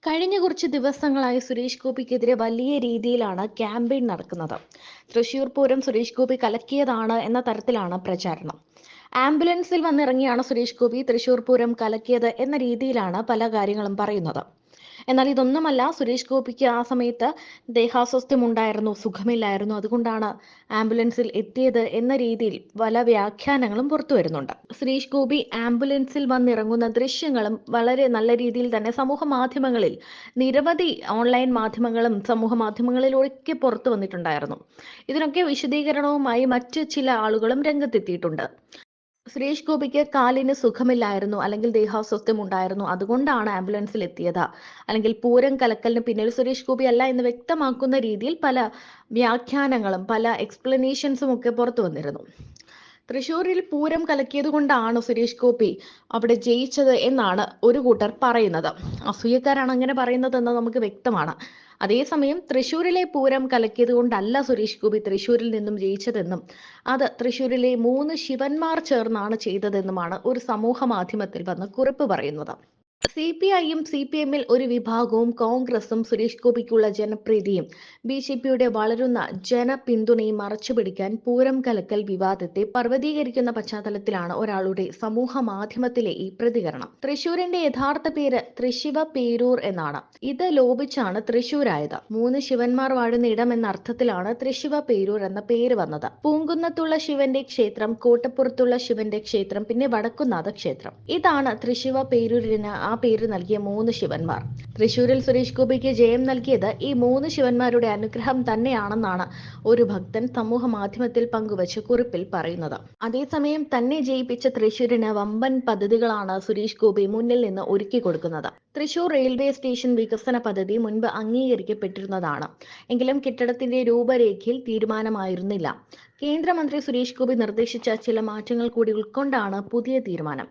കഴിഞ്ഞ കുറച്ച് ദിവസങ്ങളായി സുരേഷ് ഗോപിക്കെതിരെ വലിയ രീതിയിലാണ് ക്യാമ്പയിൻ നടക്കുന്നത്. തൃശൂർ പൂരം സുരേഷ് ഗോപി കലക്കിയതാണ് എന്ന തരത്തിലാണ് പ്രചാരണം. ആംബുലൻസിൽ വന്നിറങ്ങിയാണ് സുരേഷ് ഗോപി തൃശൂർ പൂരം കലക്കിയത് എന്ന രീതിയിലാണ് പല കാര്യങ്ങളും പറയുന്നത്. എന്നാൽ ഇതൊന്നുമല്ല, സുരേഷ് ഗോപിക്ക് ആ സമയത്ത് ദേഹാസ്വാസ്ഥ്യമുണ്ടായിരുന്നു, സുഖമില്ലായിരുന്നു, അതുകൊണ്ടാണ് ആംബുലൻസിൽ എത്തിയത് എന്ന രീതിയിൽ പല വ്യാഖ്യാനങ്ങളും പുറത്തു വരുന്നുണ്ട്. സുരേഷ് ഗോപി ആംബുലൻസിൽ വന്നിറങ്ങുന്ന ദൃശ്യങ്ങളും വളരെ നല്ല രീതിയിൽ തന്നെ സമൂഹ മാധ്യമങ്ങളിൽ നിരവധി ഓൺലൈൻ മാധ്യമങ്ങളും സമൂഹ മാധ്യമങ്ങളിലൊക്കെ പുറത്തു വന്നിട്ടുണ്ടായിരുന്നു. ഇതിനൊക്കെ വിശദീകരണവുമായി മറ്റ് ചില ആളുകളും രംഗത്തെത്തിയിട്ടുണ്ട്. സുരേഷ് ഗോപിക്ക് കാലിന് സുഖമില്ലായിരുന്നു, അല്ലെങ്കിൽ ദേഹാസ്വാസ്ഥ്യം ഉണ്ടായിരുന്നു, അതുകൊണ്ടാണ് ആംബുലൻസിൽ എത്തിയത്, അല്ലെങ്കിൽ പൂരം കലക്കലിന് പിന്നിൽ സുരേഷ് ഗോപി അല്ല എന്ന് വ്യക്തമാക്കുന്ന രീതിയിൽ പല വ്യാഖ്യാനങ്ങളും പല എക്സ്പ്ലനേഷൻസും ഒക്കെ പുറത്തു വന്നിരുന്നു. തൃശൂരിൽ പൂരം കലക്കിയത് കൊണ്ടാണ് സുരേഷ് ഗോപി അവിടെ ജയിച്ചത് എന്നാണ് ഒരു കൂട്ടർ പറയുന്നത്. അസൂയക്കാരാണ് അങ്ങനെ പറയുന്നതെന്ന് നമുക്ക് വ്യക്തമാണ്. അതേസമയം തൃശൂരിലെ പൂരം കലക്കിയത് കൊണ്ടല്ല സുരേഷ് ഗോപി തൃശൂരിൽ നിന്നും ജയിച്ചതെന്നും അത് തൃശൂരിലെ 3 ശിവന്മാർ ചേർന്നാണ് ചെയ്തതെന്നുമാണ് ഒരു സമൂഹ മാധ്യമത്തിൽ വന്ന് കുറിപ്പ് പറയുന്നത്. CPIയും CPMൽ ഒരു വിഭാഗവും കോൺഗ്രസും സുരേഷ് ഗോപിക്കുള്ള ജനപ്രീതിയും BJPയുടെ വളരുന്ന ജനപിന്തുണയും മറച്ചുപിടിക്കാൻ പൂരം കലക്കൽ വിവാദത്തെ പർവ്വതീകരിക്കുന്ന പശ്ചാത്തലത്തിലാണ് ഒരാളുടെ സമൂഹ മാധ്യമത്തിലെ ഈ പ്രതികരണം. തൃശൂരിന്റെ യഥാർത്ഥ പേര് തൃശിവ പേരൂർ എന്നാണ്. ഇത് ലോപിച്ചാണ് തൃശൂരായത്. 3 ശിവന്മാർ വാഴുന്ന ഇടം എന്ന അർത്ഥത്തിലാണ് തൃശിവ പേരൂർ എന്ന പേര് വന്നത്. പൂങ്കുന്നത്തുള്ള ശിവന്റെ ക്ഷേത്രം, കോട്ടപ്പുറത്തുള്ള ശിവന്റെ ക്ഷേത്രം, പിന്നെ വടക്കുന്നാഥ ക്ഷേത്രം. ഇതാണ് തൃശിവ പേരൂരിന് ആ പേര് നൽകിയ 3 ശിവന്മാർ. തൃശൂരിൽ സുരേഷ് ഗോപിക്ക് ജയം നൽകിയത് ഈ 3 ശിവന്മാരുടെ അനുഗ്രഹം തന്നെയാണെന്നാണ് ഒരു ഭക്തൻ സമൂഹ മാധ്യമത്തിൽ പങ്കുവച്ച കുറിപ്പിൽ പറയുന്നത്. അതേസമയം തന്നെ ജയിപ്പിച്ച തൃശൂരിന് വമ്പൻ പദ്ധതികളാണ് സുരേഷ് ഗോപി മുന്നിൽ നിന്ന് ഒരുക്കി കൊടുക്കുന്നത്. തൃശൂർ റെയിൽവേ സ്റ്റേഷൻ വികസന പദ്ധതി മുൻപ് അംഗീകരിക്കപ്പെട്ടിരുന്നതാണ്. എങ്കിലും കെട്ടിടത്തിന്റെ രൂപരേഖയിൽ തീരുമാനമായിരുന്നില്ല. കേന്ദ്രമന്ത്രി സുരേഷ് ഗോപി നിർദ്ദേശിച്ച ചില മാറ്റങ്ങൾ കൂടി ഉൾക്കൊണ്ടാണ് പുതിയ തീരുമാനം.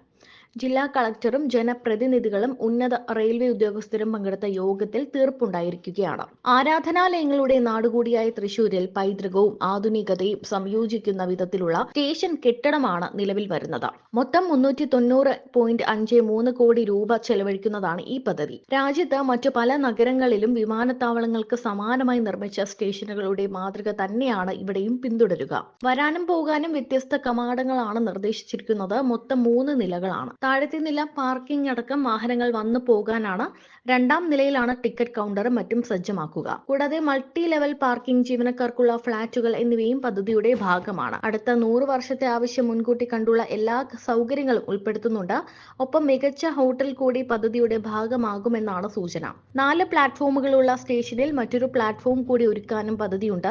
ജില്ലാ കളക്ടറും ജനപ്രതിനിധികളും ഉന്നത റെയിൽവേ ഉദ്യോഗസ്ഥരും പങ്കെടുത്ത യോഗത്തിൽ തീർപ്പുണ്ടായിരിക്കുകയാണ്. ആരാധനാലയങ്ങളുടെ നാടുകൂടിയായ തൃശൂരിൽ പൈതൃകവും ആധുനികതയും സംയോജിക്കുന്ന വിധത്തിലുള്ള സ്റ്റേഷൻ കെട്ടിടമാണ് നിലവിൽ വരുന്നത്. മൊത്തം 390.53 കോടി രൂപ ചെലവഴിക്കുന്നതാണ് ഈ പദ്ധതി. രാജ്യത്ത് മറ്റു പല നഗരങ്ങളിലും വിമാനത്താവളങ്ങൾക്ക് സമാനമായി നിർമ്മിച്ച സ്റ്റേഷനുകളുടെ മാതൃക തന്നെയാണ് ഇവിടെയും പിന്തുടരുക. വരാനും പോകാനും വ്യത്യസ്ത കമാടങ്ങളാണ് നിർദ്ദേശിച്ചിരിക്കുന്നത്. മൊത്തം 3 നിലകളാണ്. താഴത്തെ നില പാർക്കിംഗ് അടക്കം വാഹനങ്ങൾ വന്നു പോകാനാണ്. 2ാം നിലയിലാണ് ടിക്കറ്റ് കൗണ്ടറും മറ്റും സജ്ജമാക്കുക. കൂടാതെ മൾട്ടി ലെവൽ പാർക്കിംഗ്, ജീവനക്കാർക്കുള്ള ഫ്ളാറ്റുകൾ എന്നിവയും പദ്ധതിയുടെ ഭാഗമാണ്. അടുത്ത 100 വർഷത്തെ ആവശ്യം മുൻകൂട്ടി കണ്ടുള്ള എല്ലാ സൗകര്യങ്ങളും ഉൾപ്പെടുത്തുന്നുണ്ട്. ഒപ്പം മികച്ച ഹോട്ടൽ കൂടി പദ്ധതിയുടെ ഭാഗമാകുമെന്നാണ് സൂചന. 4 പ്ലാറ്റ്ഫോമുകളുള്ള സ്റ്റേഷനിൽ മറ്റൊരു പ്ലാറ്റ്ഫോം കൂടി ഒരുക്കാനും പദ്ധതിയുണ്ട്.